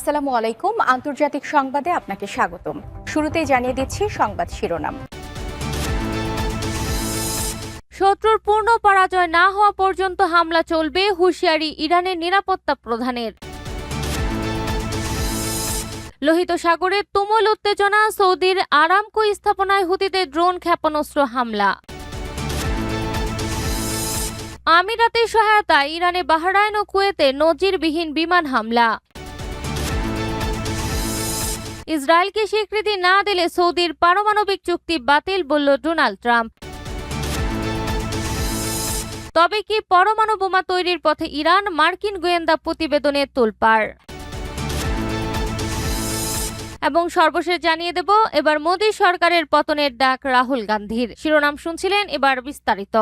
আসসালামু আলাইকুম। আন্তর্জাতিক সংবাদে আপনাকে স্বাগতম। শুরুতেই জানিয়ে দিচ্ছি সংবাদ শিরোনাম। শত্রুর পূর্ণ পরাজয় না হওয়া পর্যন্ত হামলা চলবে, হুঁশিয়ারি ইরানের নিরাপত্তা প্রধানের। লোহিত সাগরে তুমুল উত্তেজনা, সৌদির আরামকো স্থাপনায় হুতিদের ড্রোন ক্ষেপণাস্ত্র হামলা। আমিরাতের সহায়তায় ইরানে বাহরাইন ও কুয়েতে নজিরবিহীন বিমান হামলা। ইসরায়েলকে স্বীকৃতি না দিলে সৌদির পারমাণবিক চুক্তি বাতিল, বলল ডোনাল্ড ট্রাম্প। তবে কি পরমাণু বোমা তৈরির পথে ইরান? মার্কিন গোয়েন্দা প্রতিবেদনে তোলপাড়। এবং সর্বশেষ জানিয়ে দেব, এবার মোদী সরকারের পতনের ডাক রাহুল গান্ধীর। শিরোনাম শুনছিলেন, এবার বিস্তারিত।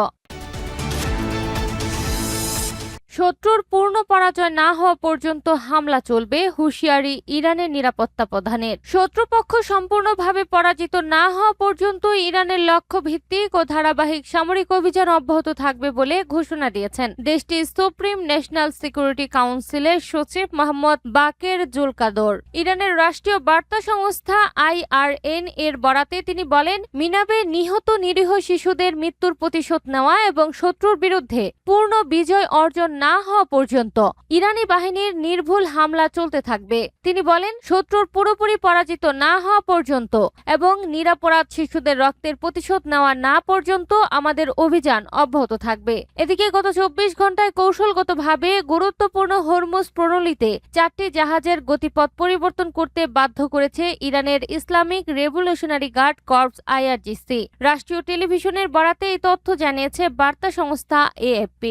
শত্রুর পূর্ণ পরাজয় না হওয়া পর্যন্ত হামলা চলবে, হুঁশিয়ারি ইরানের নিরাপত্তা প্রধানের। শত্রুপক্ষ সম্পূর্ণভাবে পরাজিত না হওয়া পর্যন্ত ইরানের লক্ষ্য ভিত্তিক ও ধারাবাহিক সামরিক অভিযান অব্যাহত থাকবে বলে ঘোষণা দিয়েছেন দেশটির সুপ্রিম ন্যাশনাল সিকিউরিটি কাউন্সিলের সচিব মোহাম্মদ বাকের জুলকাদর। ইরানের রাষ্ট্রীয় বার্তা সংস্থা IRN এর বরাতে তিনি বলেন, মিনাবে নিহত নিরীহ শিশুদের মৃত্যুর প্রতিশোধ নেওয়া এবং শত্রুর বিরুদ্ধে পূর্ণ বিজয় অর্জন না হওয়া পর্যন্ত ইরানি বাহিনীর নির্ভুল হামলা চলতে থাকবে। তিনি বলেন, শত্রুর পুরোপুরি পরাজিত না হওয়া পর্যন্ত এবং নিরপরাধ শিশুদের রক্তের প্রতিশোধ নেওয়া না পর্যন্ত আমাদের অভিযান অব্যাহত থাকবে। এদিকে গত 24 ঘন্টায় কৌশলগতভাবে গুরুত্বপূর্ণ হরমুজ প্রণালীতে 4টি জাহাজের গতিপথ পরিবর্তন করতে বাধ্য করেছে ইরানের Islamic revolutionary guard corps IRGC। রাষ্ট্রীয় টেলিভিশনের বরাতে এই তথ্য জানিয়েছে বার্তা সংস্থা AFP।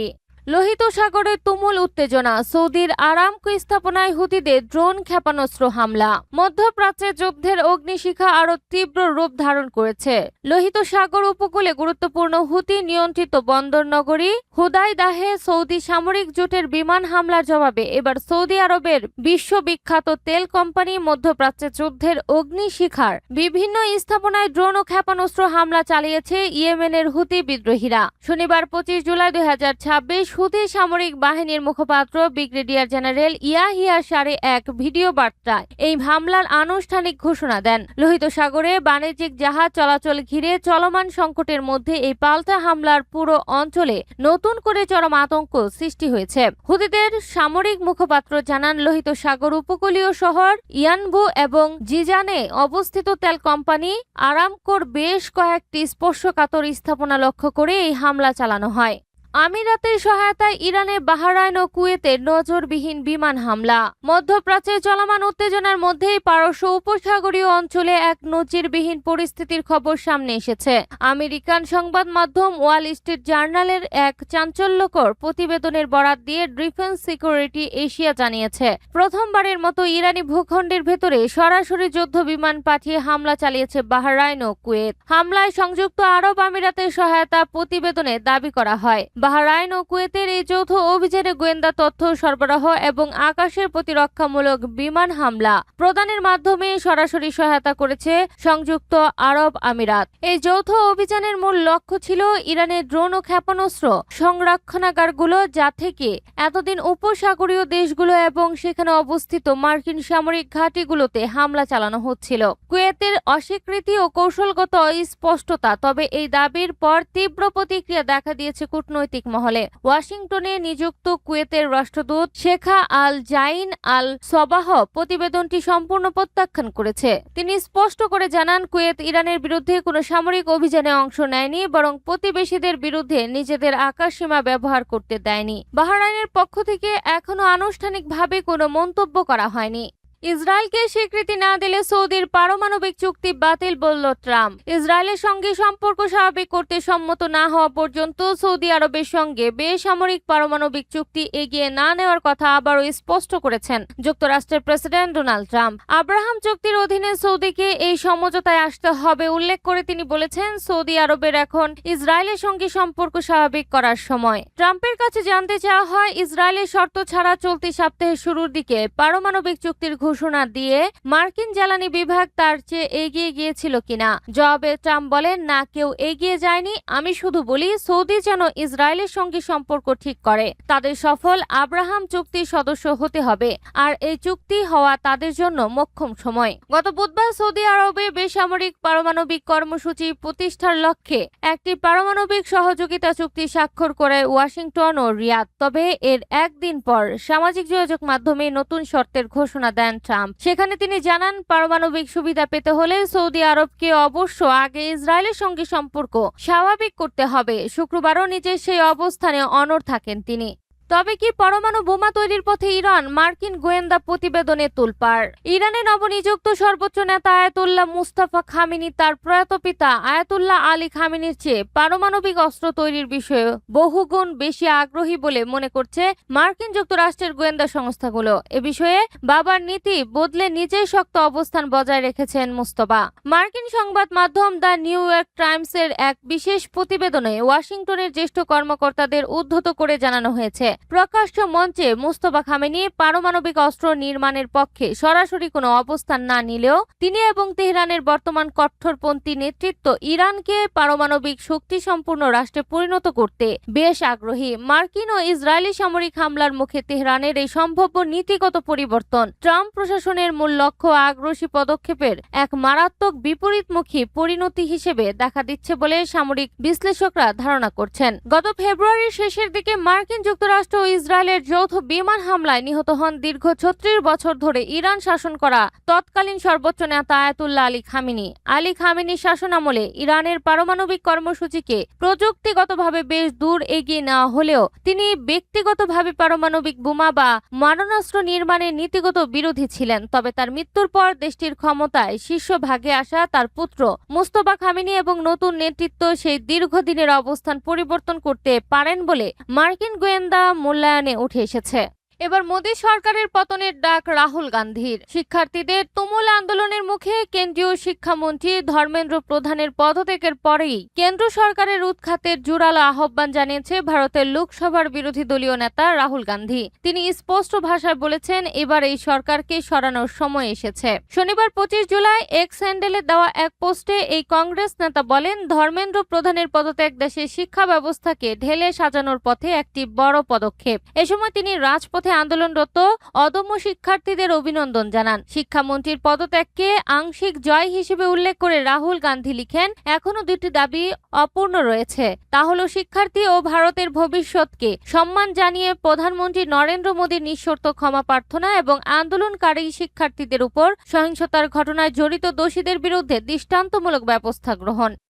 লোহিত সাগরে তুমুল উত্তেজনা, সৌদির আরামকো স্থাপনায় হুতিদের ড্রোন ক্ষেপণাস্ত্র হামলা। মধ্যপ্রাচ্যে যুদ্ধের অগ্নিশিখা আরো তীব্র রূপ ধারণ করেছে। লোহিত সাগর উপকূলে গুরুত্বপূর্ণ হুতি নিয়ন্ত্রিত বন্দর নগরী হুদাইদাহে সৌদি সামরিক জোটের বিমান হামলার জবাবে এবার সৌদি আরবের বিশ্ববিখ্যাত তেল কোম্পানি মধ্যপ্রাচ্যে যুদ্ধের অগ্নিশিখার বিভিন্ন স্থাপনায় ড্রোন ও ক্ষেপণাস্ত্র হামলা চালিয়েছে ইয়েমেনের হুতি বিদ্রোহীরা। শনিবার 25 জুলাই 2026 হুতি সামরিক বাহিনীর মুখপাত্র ব্রিগেডিয়ার জেনারেল ইয়াহিয়া সারে এক ভিডিও বার্তায় এই হামলার আনুষ্ঠানিক ঘোষণা দেন। লোহিত সাগরে বাণিজ্যিক জাহাজ চলাচল ঘিরে চলমান সংকটের মধ্যে এই পাল্টা হামলার পুরো অঞ্চলে নতুন করে চরম আতঙ্ক সৃষ্টি হয়েছে। হুতিদের সামরিক মুখপাত্র জানান, লোহিত সাগর উপকূলীয় শহর ইয়ানবু এবং জিজানে অবস্থিত তেল কোম্পানি আরামকোর বেশ কয়েকটি স্পর্শকাতর স্থাপনা লক্ষ্য করে এই হামলা চালানো হয়। আমিরাতের সহায়তায় ইরানে বাহরাইন ও কুয়েতে নজরবিহীন বিমান হামলা। মধ্যপ্রাচ্যে চলমান উত্তেজনার মধ্যেই পারস্য উপসাগরীয় অঞ্চলে এক নজিরবিহীন পরিস্থিতির খবর সামনে এসেছে। আমেরিকান সংবাদ মাধ্যম ওয়াল স্ট্রিট জার্নালের এক চাঞ্চল্যকর প্রতিবেদনের বরাত দিয়ে ডিফেন্স সিকিউরিটি এশিয়া জানিয়েছে, প্রথমবারের মতো ইরানি ভূখণ্ডের ভেতরে সরাসরি যুদ্ধ বিমান পাঠিয়ে হামলা চালিয়েছে বাহরাইন ও কুয়েত। হামলায় সংযুক্ত আরব আমিরাতের সহায়তা প্রতিবেদনে দাবি করা হয়। বাহরাইন ও কুয়েতের এই যৌথ অভিযানে গোয়েন্দা তথ্য সরবরাহ এবং আকাশের প্রতিরক্ষামূলক বিমান হামলা প্রদানের মাধ্যমে সরাসরি সহায়তা করেছে সংযুক্ত আরব আমিরাত। এই যৌথ অভিযানের মূল লক্ষ্য ছিল ইরানের ড্রোন ও ক্ষেপণাস্ত্র সংরক্ষণাগারগুলো, যা থেকে এতদিন উপসাগরীয় দেশগুলো এবং সেখানে অবস্থিত মার্কিন সামরিক ঘাঁটিগুলোতে হামলা চালানো হচ্ছিল। কুয়েতের অস্বীকৃতি ও কৌশলগত অস্পষ্টতা, তবে এই দাবির পর তীব্র প্রতিক্রিয়া দেখা দিয়েছে কূটনৈতিক মহলে। ওয়াশিংটনে নিযুক্ত কুয়েতের রাষ্ট্রদূত শেখা আল জাইন আল সবাহ প্রতিবেদনটি সম্পূর্ণ প্রত্যাখ্যান করেছে। তিনি স্পষ্ট করে জানান, কুয়েত ইরানের বিরুদ্ধে কোনো সামরিক অভিযানে অংশ নেয়নি, বরং প্রতিবেশীদের বিরুদ্ধে নিজেদের আকাশসীমা ব্যবহার করতে দেয়নি। বাহরাইনের পক্ষ থেকে এখনো আনুষ্ঠানিকভাবে কোনো মন্তব্য করা হয়নি। ইসরায়েলকে স্বীকৃতি না দিলে সৌদির পারমাণবিক চুক্তি বাতিল, বলল ট্রাম্প। ইসরায়েলের সঙ্গে সম্পর্ক স্বাভাবিক করতে সম্মত না হওয়া পর্যন্ত সৌদি আরবের সঙ্গে বেসামরিক পারমাণবিক চুক্তি এগিয়ে না নেওয়ার কথা আবারও স্পষ্ট করেছেন যুক্তরাষ্ট্রের প্রেসিডেন্ট ডোনাল্ড ট্রাম্প। আব্রাহাম চুক্তির অধীনে সৌদিকে এই সমঝোতায় আসতে হবে উল্লেখ করে তিনি বলেছেন, সৌদি আরবের এখন ইসরায়েলের সঙ্গে সম্পর্ক স্বাভাবিক করার সময়। ট্রাম্পের কাছে জানতে চাওয়া হয়, ইসরায়েলের শর্ত ছাড়া চলতি সপ্তাহের শুরুর দিকে পারমাণবিক চুক্তির ঘোষণা দিয়ে মার্কিন জ্বালানি বিভাগ তার চেয়ে এগিয়ে গিয়েছিল কিনা। জবাবে ট্রাম্প বলেন, না, কেউ এগিয়ে যায়নি। আমি শুধু বলি সৌদি যেন ইসরায়েলের সঙ্গে সম্পর্ক ঠিক করে। তাদের সফল আব্রাহাম চুক্তির সদস্য হতে হবে, আর এই চুক্তি হওয়া তাদের জন্য মোক্ষম সময়। গত বুধবার সৌদি আরবে বেসামরিক পারমাণবিক কর্মসূচি প্রতিষ্ঠার লক্ষ্যে একটি পারমাণবিক সহযোগিতা চুক্তি স্বাক্ষর করে ওয়াশিংটন ও রিয়াদ। তবে এর একদিন পর সামাজিক যোগাযোগ মাধ্যমে নতুন শর্তের ঘোষণা দেন ট্রাম্প। সেখানে তিনি জানান, পারমাণবিক সুবিধা পেতে হলে সৌদি আরবকে অবশ্য আগে ইসরায়েলের সঙ্গে সম্পর্ক স্বাভাবিক করতে হবে। শুক্রবারও নিজের সেই অবস্থানে অনড় থাকেন তিনি। তবে কি পরমাণু বোমা তৈরির পথে ইরান? মার্কিন গোয়েন্দা প্রতিবেদনে তোলপাড়। ইরানের নবনিযুক্ত সর্বোচ্চ নেতা আয়াতুল্লাহ মুস্তাফা খামেনি তার প্রয়াত পিতা আয়াতুল্লাহ আলী খামেনির চেয়ে পারমাণবিক অস্ত্র তৈরির বিষয়ে বহুগুণ বেশি আগ্রহী বলে মনে করছে মার্কিন যুক্তরাষ্ট্রের গোয়েন্দা সংস্থাগুলো। এ বিষয়ে বাবার নীতি বদলে নিজের শক্ত অবস্থান বজায় রেখেছেন মুস্তফা। মার্কিন সংবাদ মাধ্যম দ্য নিউ ইয়র্ক টাইমসের এক বিশেষ প্রতিবেদনে ওয়াশিংটনের জ্যেষ্ঠ কর্মকর্তাদের উদ্ধৃত করে জানানো হয়েছে, প্রকাশ্য মঞ্চে মুস্তফা খামেনি পারমাণবিক অস্ত্র নির্মাণের পক্ষে সরাসরি কোনো অবস্থান না নিলেও তিনি এবং তেহরানের বর্তমান কঠোরপন্থী নেতৃত্ব ইরানকে পারমাণবিক শক্তি সম্পূর্ণ রাষ্ট্রে পরিণত করতে বেশ আগ্রহী। মার্কিন ও ইসরায়েলি সামরিক হামলার মুখে তেহরানের এই সম্ভাব্য নীতিগত পরিবর্তন ট্রাম্প প্রশাসনের মূল লক্ষ্য আগ্রাসী পদক্ষেপের এক মারাত্মক বিপরীতমুখী পরিণতি হিসেবে দেখা দিচ্ছে বলে সামরিক বিশ্লেষকরা ধারণা করছেন। গত ফেব্রুয়ারির শেষের দিকে মার্কিন যুক্তরাষ্ট্র ও ইসরায়েলের যৌথ বিমান হামলায় নিহত হন দীর্ঘ ৩৬ বছর ধরে ইরান শাসন করা তৎকালীন সর্বোচ্চ নেতা আয়াতুল্লাহ আলী খামেনি। আলী খামেনির শাসনামলে ইরানের পারমাণবিক কর্মসূচিকে প্রযুক্তিগতভাবে বেশ দূর এগিয়ে নেওয়া হলেও তিনি ব্যক্তিগতভাবে পারমাণবিক বোমা বা মারণাস্ত্র নির্মাণের নীতিগত বিরোধী ছিলেন। তবে তার মৃত্যুর পর দেশটির ক্ষমতায় শীর্ষভাগে আসা তার পুত্র মুস্তফা খামেনি এবং নতুন নেতৃত্ব সেই দীর্ঘদিনের অবস্থান পরিবর্তন করতে পারেন বলে মার্কিন গোয়েন্দা মূল্যায়নে উঠে এসেছে। এবার মোদী সরকারের পতনের ডাক রাহুল গান্ধীর। শিক্ষার্থীদের তুমুল আন্দোলনের মুখে কেন্দ্রীয় শিক্ষামন্ত্রী ধর্মেন্দ্র প্রধানের পদত্যাগের পরেই কেন্দ্র সরকারের উৎখাতের জোরালো আহ্বান জানিয়েছে ভারতের লোকসভার বিরোধী দলীয় নেতা রাহুল গান্ধী। তিনি স্পষ্ট ভাষায় বলেছেন, এবার এই সরকারকে সরানোর সময় এসেছে। শনিবার ২৫ জুলাই এক্স হ্যান্ডেলে দেওয়া এক পোস্টে এই কংগ্রেস নেতা বলেন, ধর্মেন্দ্র প্রধানের পদত্যাগ দেশের শিক্ষা ব্যবস্থাকে ঢেলে সাজানোর পথে একটি বড় পদক্ষেপ। এ সময় তিনি রাজপথে আন্দোলনরত অদম্য শিক্ষার্থীদের অভিনন্দন জানান। শিক্ষামন্ত্রীর পদত্যাগকে আংশিক জয় হিসেবে উল্লেখ করে রাহুল গান্ধী লিখেন, এখনো দুটি দাবি অপূর্ণ রয়েছে। তা হলো শিক্ষার্থী ও ভারতের ভবিষ্যৎকে সম্মান জানিয়ে প্রধানমন্ত্রী নরেন্দ্র মোদীর নিঃশর্ত ক্ষমা প্রার্থনা এবং আন্দোলনকারী শিক্ষার্থীদের উপর সহিংসতার ঘটনায় জড়িত দোষীদের বিরুদ্ধে দৃষ্টান্তমূলক ব্যবস্থা গ্রহণ।